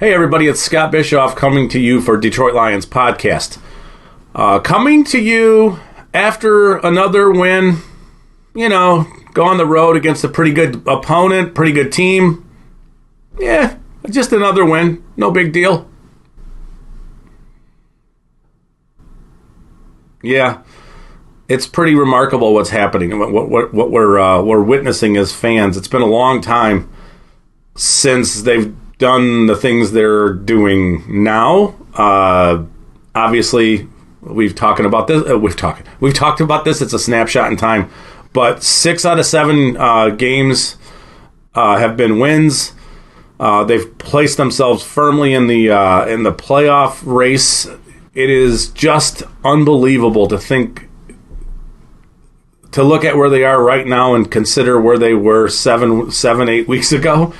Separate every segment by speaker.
Speaker 1: Hey everybody, it's Scott Bischoff coming to you for Detroit Lions podcast. Coming to you after another win, go on the road against a pretty good opponent, pretty good team. Yeah, just another win, no big deal. Yeah, it's pretty remarkable what's happening and what we're witnessing as fans. It's been a long time since they've done the things they're doing now. Obviously, we've talked about this. We've talked about this. It's a snapshot in time, but 6 out of 7 games have been wins. They've placed themselves firmly in the playoff race. It is just unbelievable to look at where they are right now and consider where they were 8 weeks ago.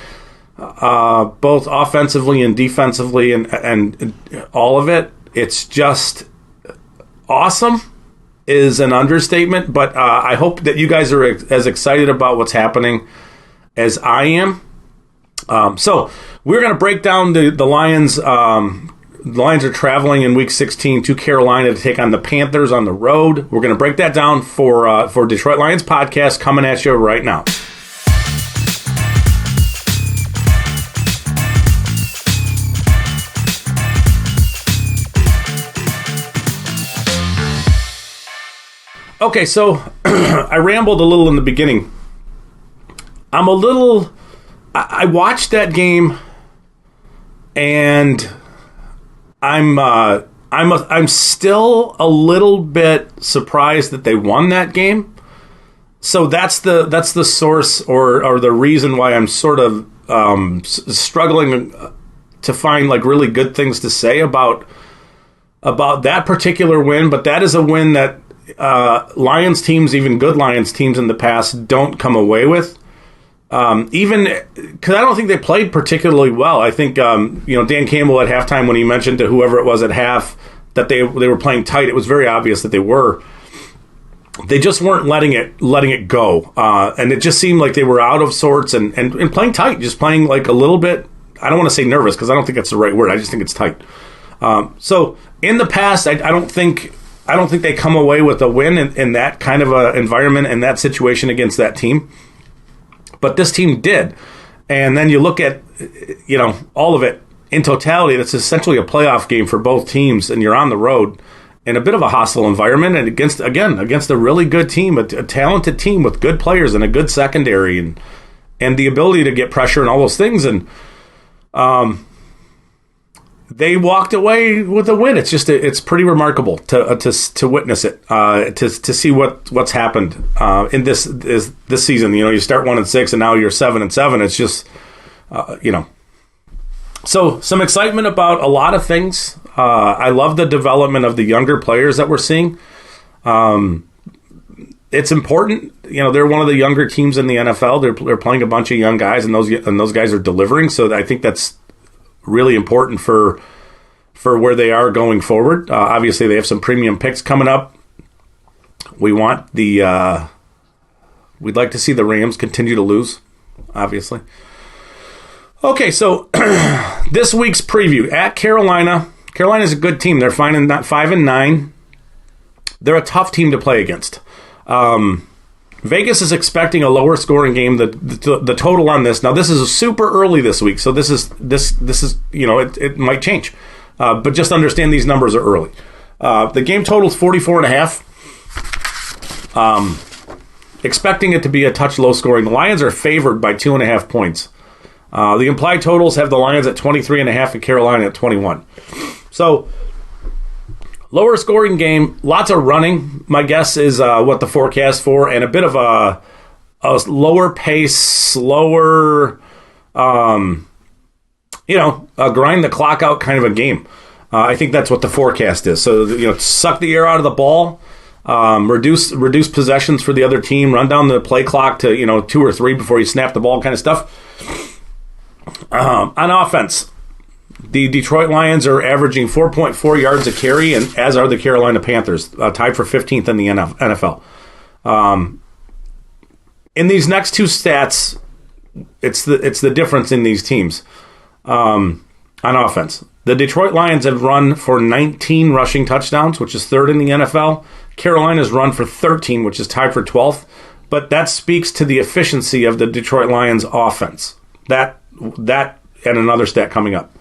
Speaker 1: Both offensively and defensively and all of it. It's just awesome is an understatement, but I hope that you guys are as excited about what's happening as I am. So we're going to break down the Lions. The Lions are traveling in Week 16 to Carolina to take on the Panthers on the road. We're going to break that down for Detroit Lions podcast coming at you right now. Okay, so I rambled a little in the beginning. I watched that game, and I'm still a little bit surprised that they won that game. So that's the source or the reason why I'm sort of struggling to find like really good things to say about that particular win. But that is a win that Lions teams, even good Lions teams in the past, don't come away with. Even because I don't think they played particularly well. I think Dan Campbell at halftime, when he mentioned to whoever it was at half that they were playing tight, it was very obvious that they were. They just weren't letting it go, and it just seemed like they were out of sorts and playing tight, just playing like a little bit. I don't want to say nervous because I don't think that's the right word. I just think it's tight. So in the past, I don't think they come away with a win in that kind of a environment and that situation against that team. But this team did. And then you look at, all of it in totality, that's essentially a playoff game for both teams, and you're on the road in a bit of a hostile environment and against a really good team, a talented team with good players and a good secondary and the ability to get pressure and all those things. And they walked away with a win. It's pretty remarkable to witness it, to see what's happened in this season. You start 1-6 and now you're 7-7. It's just So some excitement about a lot of things. I love the development of the younger players that we're seeing. It's important. They're one of the younger teams in the NFL. They're playing a bunch of young guys, and those guys are delivering. So I think that's really important for where they are going forward. Obviously, they have some premium picks coming up. We'd like to see the Rams continue to lose, obviously. Okay, so this week's preview at Carolina. Carolina's a good team. They're 5-9. They're a tough team to play against. Vegas is expecting a lower scoring game. The total on this. Now this is super early this week, so this is it might change. But just understand these numbers are early. The game total is 44.5. Expecting it to be a touch low scoring. The Lions are favored by 2.5 points. The implied totals have the Lions at 23.5 and Carolina at 21. So lower scoring game, lots of running, my guess is what the forecast for, and a bit of a lower pace, slower, grind the clock out kind of a game. I think that's what the forecast is. So, suck the air out of the ball, reduce possessions for the other team, run down the play clock to, 2 or 3 before you snap the ball kind of stuff. On offense, the Detroit Lions are averaging 4.4 yards a carry, and as are the Carolina Panthers, tied for 15th in the NFL. In these next two stats, it's the difference in these teams. on offense. The Detroit Lions have run for 19 rushing touchdowns, which is third in the NFL. Carolina's run for 13, which is tied for 12th. But that speaks to the efficiency of the Detroit Lions offense. That and another stat coming up.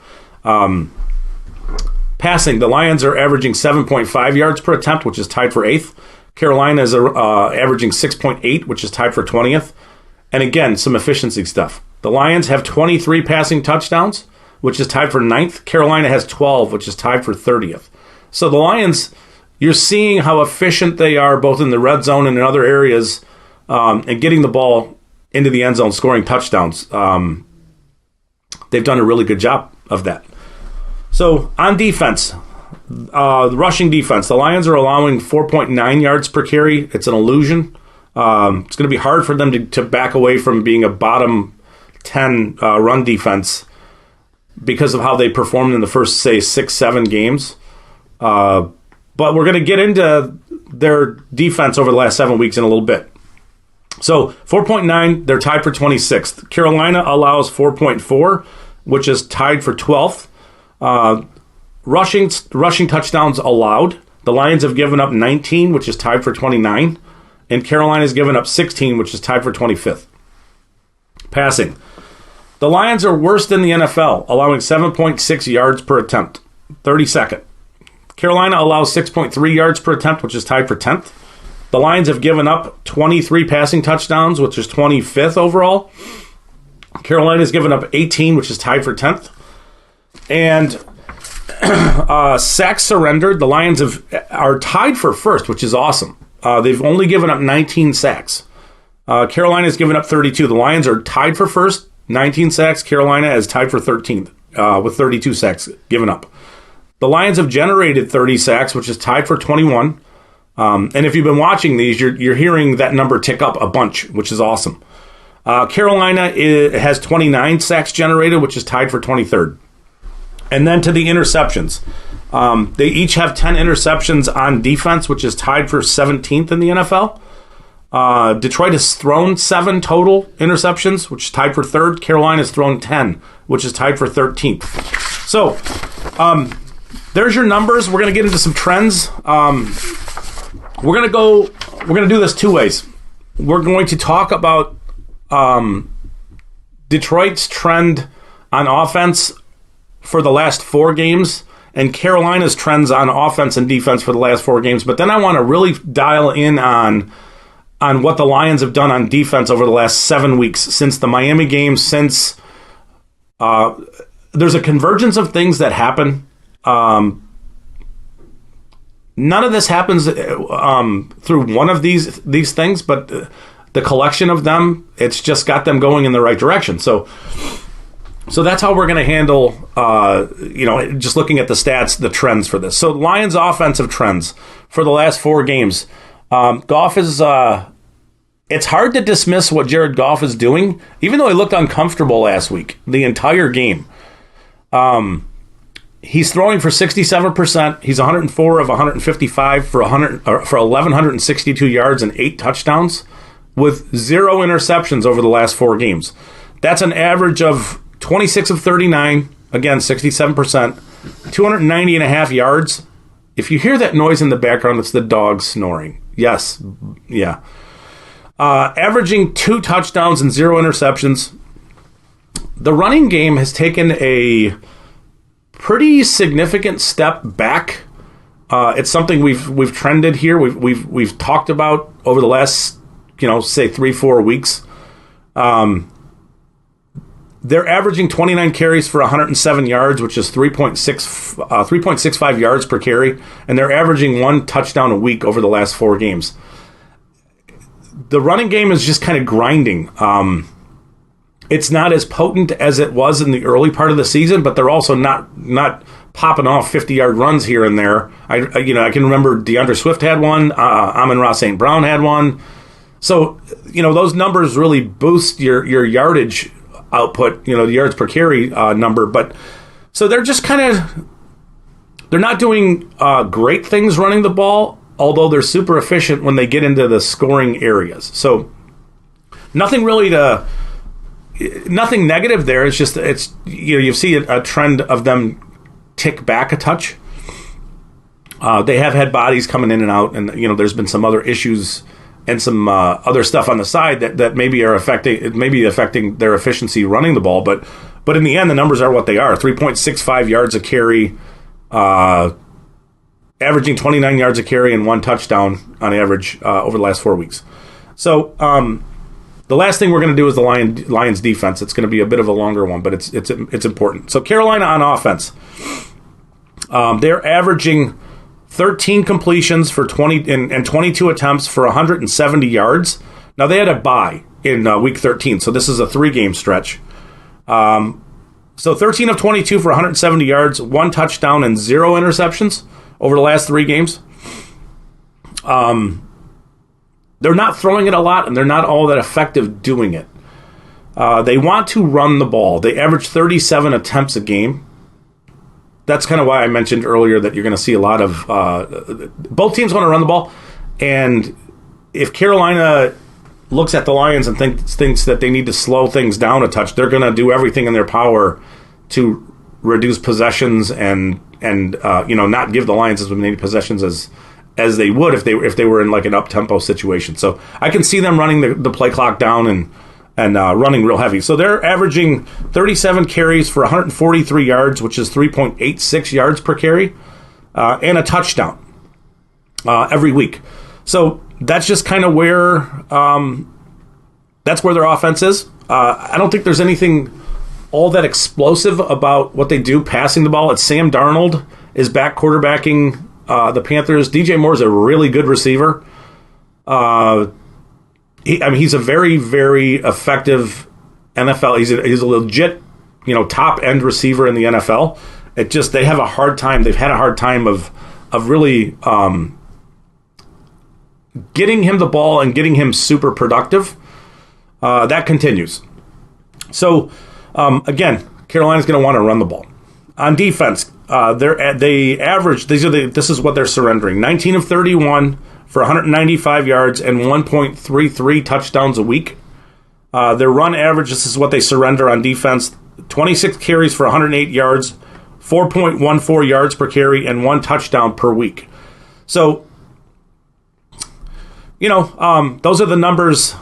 Speaker 1: Passing, the Lions are averaging 7.5 yards per attempt, which is tied for 8th. Carolina is averaging 6.8, which is tied for 20th. And again, some efficiency stuff. The Lions have 23 passing touchdowns, which is tied for 9th. Carolina has 12, which is tied for 30th. So the Lions, you're seeing how efficient they are both in the red zone and in other areas, and getting the ball into the end zone, scoring touchdowns. They've done a really good job of that. So on defense, the rushing defense, the Lions are allowing 4.9 yards per carry. It's an illusion. It's going to be hard for them to back away from being a bottom 10 run defense because of how they performed in the first, say, 6-7 games. But we're going to get into their defense over the last 7 weeks in a little bit. So 4.9, they're tied for 26th. Carolina allows 4.4, which is tied for 12th. Rushing touchdowns allowed. The Lions have given up 19, which is tied for 29. And Carolina's given up 16, which is tied for 25th. Passing. The Lions are worst in the NFL, allowing 7.6 yards per attempt, 32nd. Carolina allows 6.3 yards per attempt, which is tied for 10th. The Lions have given up 23 passing touchdowns, which is 25th overall. Carolina's given up 18, which is tied for 10th. And sacks surrendered. The Lions are tied for first, which is awesome. They've only given up 19 sacks. Carolina's given up 32. The Lions are tied for first, 19 sacks. Carolina is tied for 13th with 32 sacks given up. The Lions have generated 30 sacks, which is tied for 21. And if you've been watching these, you're hearing that number tick up a bunch, which is awesome. Carolina has 29 sacks generated, which is tied for 23rd. And then to the interceptions. They each have 10 interceptions on defense, which is tied for 17th in the NFL. Detroit has thrown 7 total interceptions, which is tied for 3rd. Carolina has thrown 10, which is tied for 13th. So, there's your numbers. We're going to get into some trends. We're going to do this 2 ways. We're going to talk about Detroit's trend on offense for the last 4 games and Carolina's trends on offense and defense for the last 4 games. But then I want to really dial in on what the Lions have done on defense over the last 7 weeks since the Miami game, since there's a convergence of things that happen. None of this happens through one of these things, but the collection of them, it's just got them going in the right direction. So that's how we're going to handle, just looking at the stats, the trends for this. So Lions offensive trends for the last 4 games. Goff is, it's hard to dismiss what Jared Goff is doing, even though he looked uncomfortable last week, the entire game. He's throwing for 67%. He's 104 of 155 for 1,162 yards and 8 touchdowns with 0 interceptions over the last 4 games. That's an average of 26 of 39, again, 67%, 290.5 yards. If you hear that noise in the background, it's the dog snoring. Yes, yeah. Averaging 2 touchdowns and 0 interceptions. The running game has taken a pretty significant step back. It's something we've trended here. We've talked about over the last, say 3-4 weeks. They're averaging 29 carries for 107 yards, which is 3.65 yards per carry, and they're averaging 1 touchdown a week over the last 4 games. The running game is just kind of grinding. It's not as potent as it was in the early part of the season, but they're also not popping off 50-yard runs here and there. I can remember DeAndre Swift had one. Amon-Ra St. Brown had one. So, those numbers really boost your yardage output, the yards per carry number. But so they're just they're not doing great things running the ball, although they're super efficient when they get into the scoring areas. So nothing really to nothing negative there. It's just you see a trend of them tick back a touch. They have had bodies coming in and out, and there's been some other issues and some other stuff on the side that maybe are affecting their efficiency running the ball. But in the end, the numbers are what they are: 3.65 yards a carry, averaging 29 yards a carry and 1 touchdown on average over the last 4 weeks. So the last thing we're going to do is the Lions defense. It's going to be a bit of a longer one, but it's important. So Carolina on offense, they're averaging 13 completions for 20 and 22 attempts for 170 yards. Now they had a bye in week 13, so this is a 3-game stretch. So 13 of 22 for 170 yards, 1 touchdown, and 0 interceptions over the last 3 games. They're not throwing it a lot, and they're not all that effective doing it. They want to run the ball. They average 37 attempts a game. That's kind of why I mentioned earlier that you're going to see a lot of both teams want to run the ball. And if Carolina looks at the Lions and thinks that they need to slow things down a touch, they're going to do everything in their power to reduce possessions and not give the Lions as many possessions as they would if they were in like an up-tempo situation. So I can see them running the play clock down and running real heavy. So they're averaging 37 carries for 143 yards, which is 3.86 yards per carry, and a touchdown every week. So that's just kind of where their offense is. I don't think there's anything all that explosive about what they do passing the ball. It's Sam Darnold is back quarterbacking the Panthers. DJ Moore is a really good receiver. He's a very, very effective NFL. He's a legit, top end receiver in the NFL. They have a hard time. They've had a hard time of really getting him the ball and getting him super productive. That continues. So again, Carolina's going to want to run the ball. On defense, they average. This is what they're surrendering: 19 of 31 for 195 yards and 1.33 touchdowns a week. Their run average, this is what they surrender on defense: 26 carries for 108 yards, 4.14 yards per carry, and 1 touchdown per week. So, those are the numbers.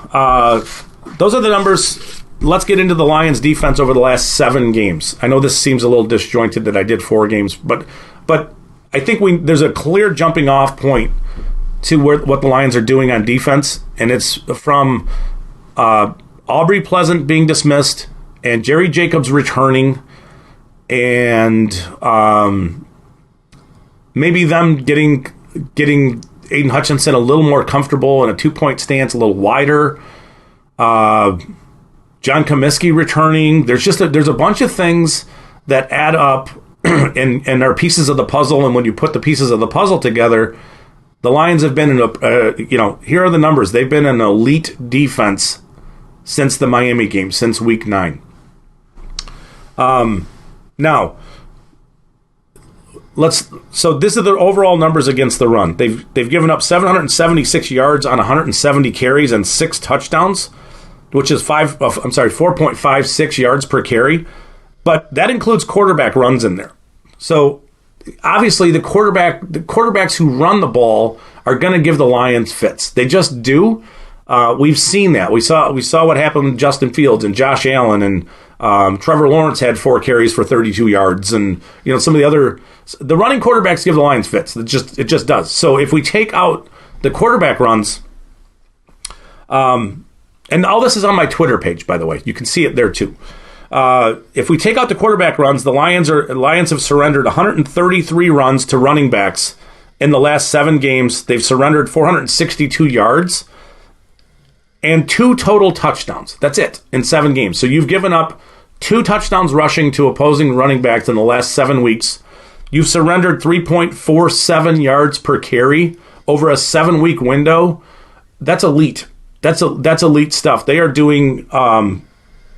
Speaker 1: Let's get into the Lions defense over the last 7 games. I know this seems a little disjointed that I did 4 games, but I think there's a clear jumping off point to what the Lions are doing on defense, and it's from Aubrey Pleasant being dismissed and Jerry Jacobs returning, and maybe them getting Aiden Hutchinson a little more comfortable in a 2-point stance, a little wider. John Comiskey returning. There's a bunch of things that add up and are pieces of the puzzle. And when you put the pieces of the puzzle together, the Lions have been here are the numbers. They've been an elite defense since the Miami game, since week 9. Now, so this is the overall numbers against the run. They've given up 776 yards on 170 carries and 6 touchdowns, which is 4.56 yards per carry, but that includes quarterback runs in there. So obviously the quarterbacks who run the ball are going to give the Lions fits. They just do. We've seen that. We saw what happened with Justin Fields and Josh Allen, and Trevor Lawrence had 4 carries for 32 yards, and some of the running quarterbacks give the Lions fits. It just does. So if we take out the quarterback runs, and all this is on my Twitter page, by the way. You can see it there too. If we take out the quarterback runs, the Lions have surrendered 133 runs to running backs in the last 7 games. They've surrendered 462 yards and 2 total touchdowns. That's it in 7 games. So you've given up 2 touchdowns rushing to opposing running backs in the last 7 weeks. You've surrendered 3.47 yards per carry over a 7-week window. That's elite. That's elite stuff. They are doing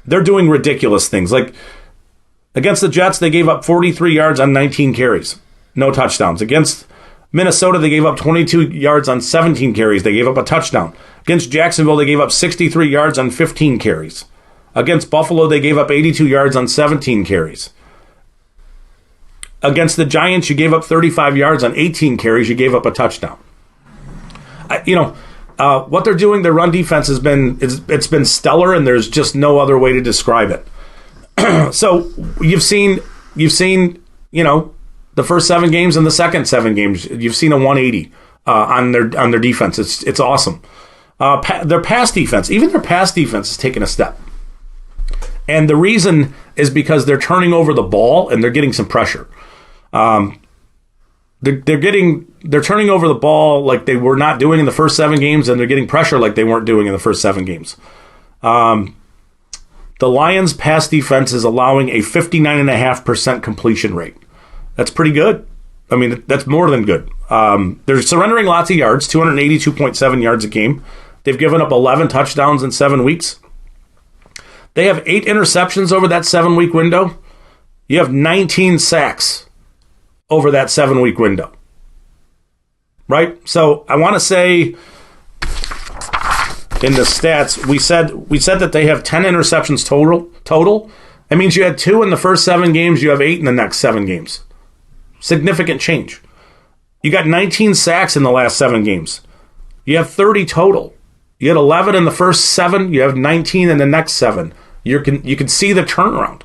Speaker 1: ridiculous things. Like against the Jets, they gave up 43 yards on 19 carries, no touchdowns. Against Minnesota, they gave up 22 yards on 17 carries. They gave up a touchdown. Against Jacksonville, they gave up 63 yards on 15 carries. Against Buffalo, they gave up 82 yards on 17 carries. Against the Giants, you gave up 35 yards on 18 carries. You gave up a touchdown. What they're doing, their run defense has been stellar, and there's just no other way to describe it. So you've seen, the first 7 games and the second 7 games, you've seen a 180 on their defense. It's awesome. Their pass defense has taken a step, and the reason is because they're turning over the ball and they're getting some pressure. They're turning over the ball like they were not doing in the first 7 games, and they're getting pressure like they weren't doing in the first 7 games. The Lions' pass defense is allowing a 59.5% completion rate. That's pretty good. I mean, that's more than good. They're surrendering lots of yards, 282.7 yards a game. They've given up 11 touchdowns in 7 weeks. They have 8 interceptions over that 7-week window. You have 19 sacks over that 7-week window. Right? So I want to say in the stats, we said that they have 10 interceptions total. That means you had 2 in the first 7 games, you have 8 in the next 7 games. Significant change. You got 19 sacks in the last 7 games. You have 30 total. You had 11 in the first 7, you have 19 in the next 7. You can see the turnaround.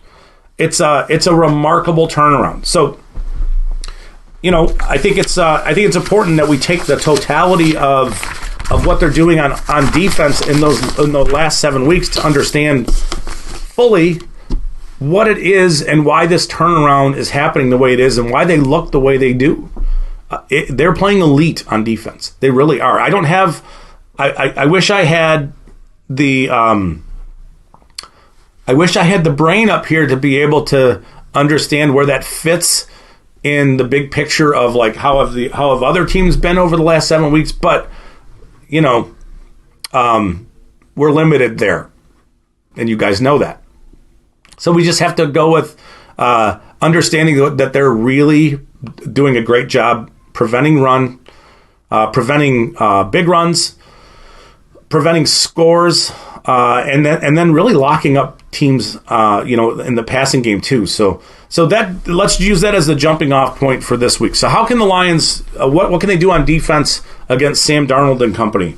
Speaker 1: It's a remarkable turnaround. So, I think it's important that we take the totality of what they're doing on defense in the last 7 weeks to understand fully what it is and why this turnaround is happening the way it is and why they look the way they do. They're playing elite on defense. They really are. I don't have. I wish I had the. I wish I had the brain up here to be able to understand where that fits in the big picture of like how have other teams been over the last 7 weeks, but we're limited there, and you guys know that. So we just have to go with understanding that they're really doing a great job preventing big runs, preventing scores, and then really locking up teams, in the passing game too. So that let's use that as the jumping off point for this week. So how can the Lions? What can they do on defense against Sam Darnold and company?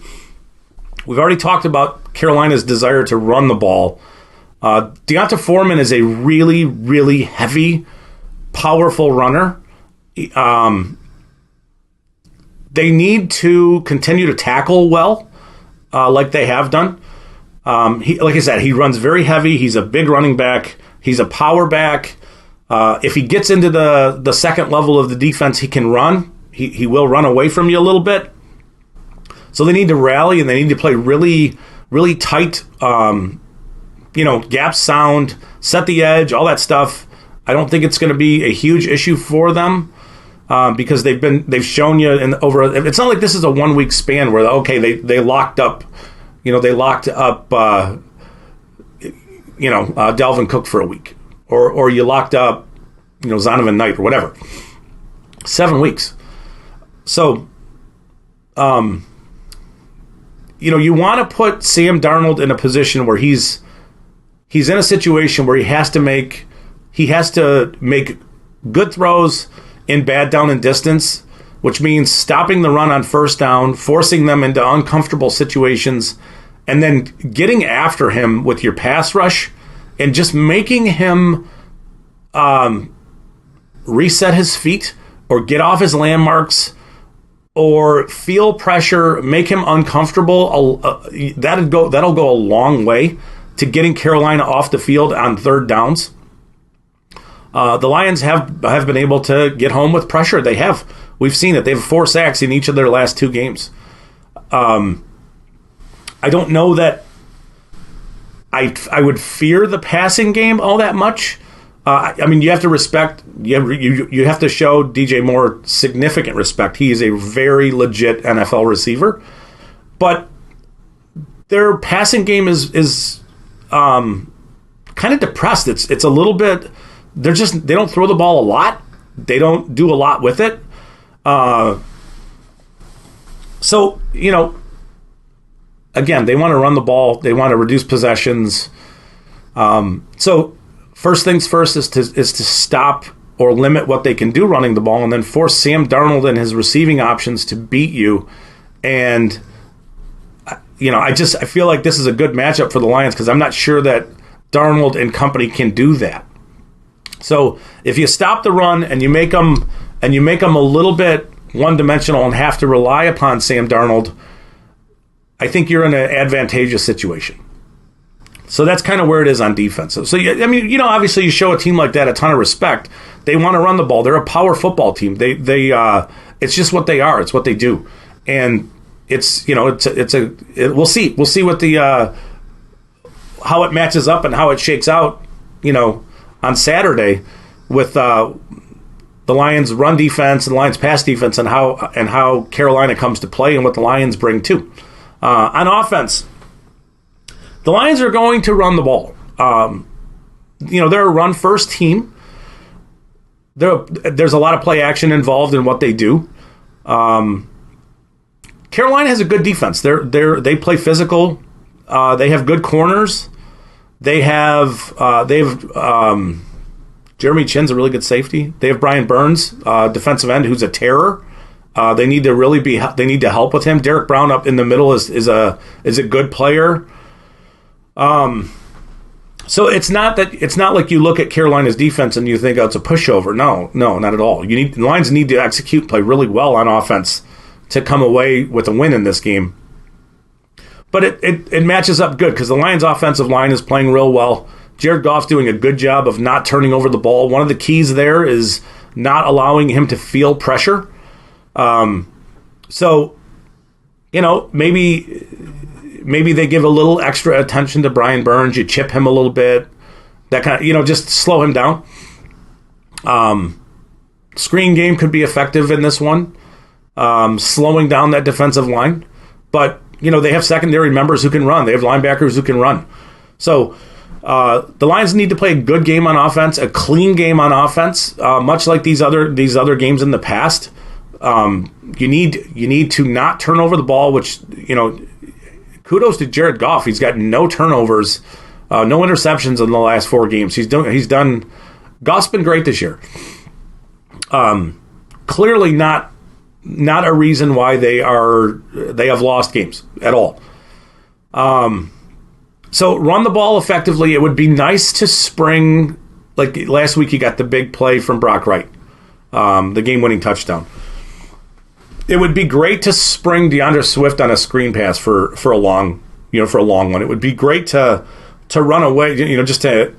Speaker 1: We've already talked about Carolina's desire to run the ball. D'Onta Foreman is a really, really heavy, powerful runner. They need to continue to tackle well, like they have done. Like I said, he runs very heavy. He's a big running back. He's a power back. If he gets into the second level of the defense, he can run. He will run away from you a little bit. So they need to rally, and they need to play really, really tight, gap sound, set the edge, all that stuff. I don't think it's going to be a huge issue for them because they've shown you over. It's not like this is a 1 week span where they locked up. Dalvin Cook for a week, or you locked up, Zonovan Knight or whatever. 7 weeks. So, you want to put Sam Darnold in a position where he's in a situation where he has to make good throws in bad down and distance, which means stopping the run on first down, forcing them into uncomfortable situations, and then getting after him with your pass rush and just making him reset his feet or get off his landmarks or feel pressure, make him uncomfortable. That'll go a long way to getting Carolina off the field on third downs. The Lions have been able to get home with pressure. They have. We've seen it. They have 4 sacks in each of their last 2 games. I don't know that I would fear the passing game all that much. You have to respect. You have to show DJ Moore significant respect. He is a very legit NFL receiver, but their passing game is kind of depressed. It's a little bit. They don't throw the ball a lot. They don't do a lot with it. Again, they want to run the ball. They want to reduce possessions. So first things first is to stop or limit what they can do running the ball, and then force Sam Darnold and his receiving options to beat you. And I feel like this is a good matchup for the Lions because I'm not sure that Darnold and company can do that. So if you stop the run and you make them a little bit one-dimensional and have to rely upon Sam Darnold, I think you're in an advantageous situation. So that's kind of where it is on defense. So obviously you show a team like that a ton of respect. They want to run the ball. They're a power football team. It's just what they are. It's what they do, and we'll see what how it matches up and how it shakes out, on Saturday with the Lions' run defense and the Lions' pass defense, and how Carolina comes to play and what the Lions bring too. On offense, the Lions are going to run the ball. They're a run-first team. There's a lot of play action involved in what they do. Carolina has a good defense. They play physical. They have good corners. They have Jeremy Chinn's a really good safety. They have Brian Burns, defensive end, who's a terror. They need to help with him. Derek Brown up in the middle is a good player. So it's not like you look at Carolina's defense and you think, oh, it's a pushover. No, not at all. The Lions need to execute and play really well on offense to come away with a win in this game. But it matches up good because the Lions' offensive line is playing real well. Jared Goff's doing a good job of not turning over the ball. One of the keys there is not allowing him to feel pressure. So, maybe they give a little extra attention to Brian Burns. You chip him a little bit. That kind of, just slow him down. Screen game could be effective in this one, slowing down that defensive line. But, they have secondary members who can run. They have linebackers who can run. So the Lions need to play a good game on offense, a clean game on offense, much like these other games in the past. You need to not turn over the ball, which, kudos to Jared Goff. He's got no turnovers, no interceptions in the last 4 games. Goff's been great this year. Clearly not a reason why they have lost games at all. So run the ball effectively. It would be nice to spring, like last week you got the big play from Brock Wright, the game-winning touchdown. It would be great to spring DeAndre Swift on a screen pass for a long one. It would be great to run away, just to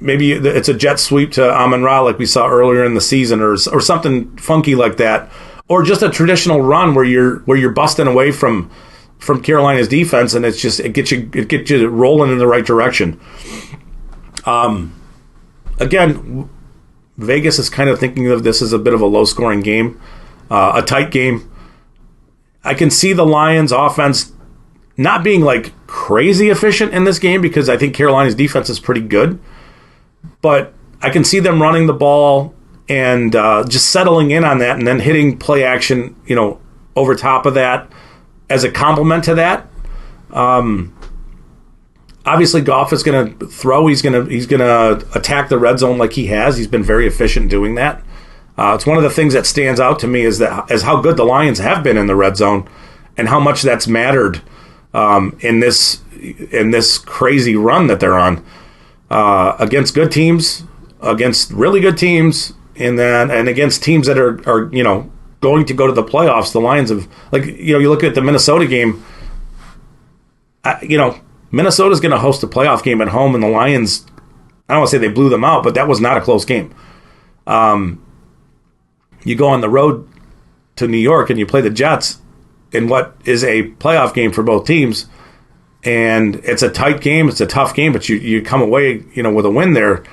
Speaker 1: maybe it's a jet sweep to Amon-Ra like we saw earlier in the season, or something funky like that, or just a traditional run where you're busting away from Carolina's defense, and it gets you rolling in the right direction. Again, Vegas is kind of thinking of this as a bit of a low-scoring game. A tight game. I can see the Lions' offense not being like crazy efficient in this game because I think Carolina's defense is pretty good. But I can see them running the ball and just settling in on that and then hitting play action, over top of that as a complement to that. Obviously, Goff is going to throw. He's going to attack the red zone like he has. He's been very efficient doing that. It's one of the things that stands out to me is how good the Lions have been in the red zone, and how much that's mattered in this crazy run that they're on against good teams, against really good teams, and against teams that are going to go to the playoffs. The Lions have, you look at the Minnesota game. Minnesota's going to host a playoff game at home, and the Lions, I don't want to say they blew them out, but that was not a close game. You go on the road to New York and you play the Jets in what is a playoff game for both teams, and it's a tight game, it's a tough game, but you come away, with a win there.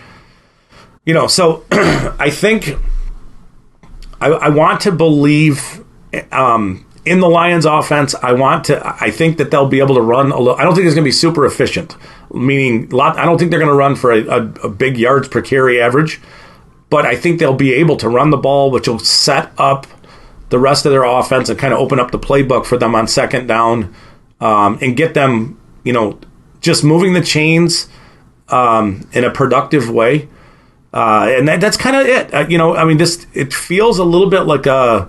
Speaker 1: So I think I want to believe in the Lions offense. I think that they'll be able to run a little. I don't think it's going to be super efficient, meaning I don't think they're going to run for a big yards per carry average. But I think they'll be able to run the ball, which will set up the rest of their offense and kind of open up the playbook for them on second down, and get them, just moving the chains in a productive way. And that's kind of it. It feels a little bit like I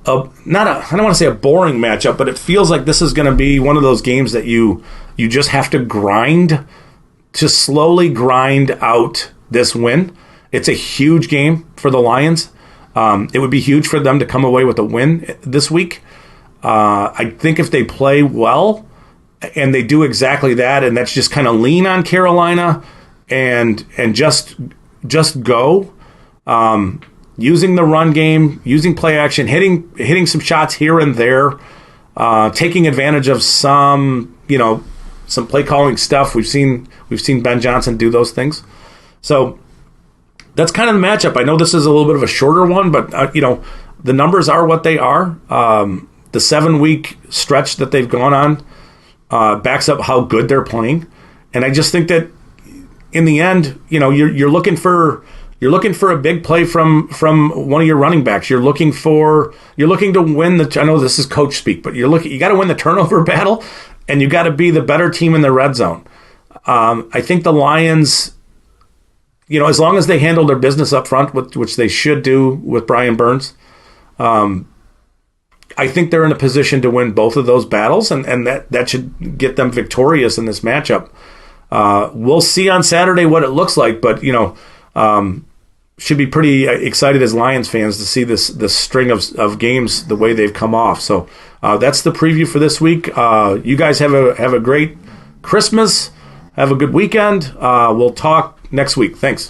Speaker 1: don't want to say a boring matchup, but it feels like this is going to be one of those games that you just have to slowly grind out this win. It's a huge game for the Lions. It would be huge for them to come away with a win this week. I think if they play well and they do exactly that, and that's just kind of lean on Carolina and just go, using the run game, using play action, hitting some shots here and there, taking advantage of some play calling stuff. We've seen Ben Johnson do those things. So that's kind of the matchup. I know this is a little bit of a shorter one, but the numbers are what they are. The 7-week stretch that they've gone on backs up how good they're playing, and I just think that in the end, you're looking for a big play from one of your running backs. You're looking to win I know this is coach speak, but you got to win the turnover battle, and you got to be the better team in the red zone. I think the Lions, as long as they handle their business up front, which they should do with Brian Burns, I think they're in a position to win both of those battles, and that should get them victorious in this matchup. We'll see on Saturday what it looks like, but should be pretty excited as Lions fans to see this string of games the way they've come off. So that's the preview for this week. You guys have a great Christmas. Have a good weekend. We'll talk next week. Thanks.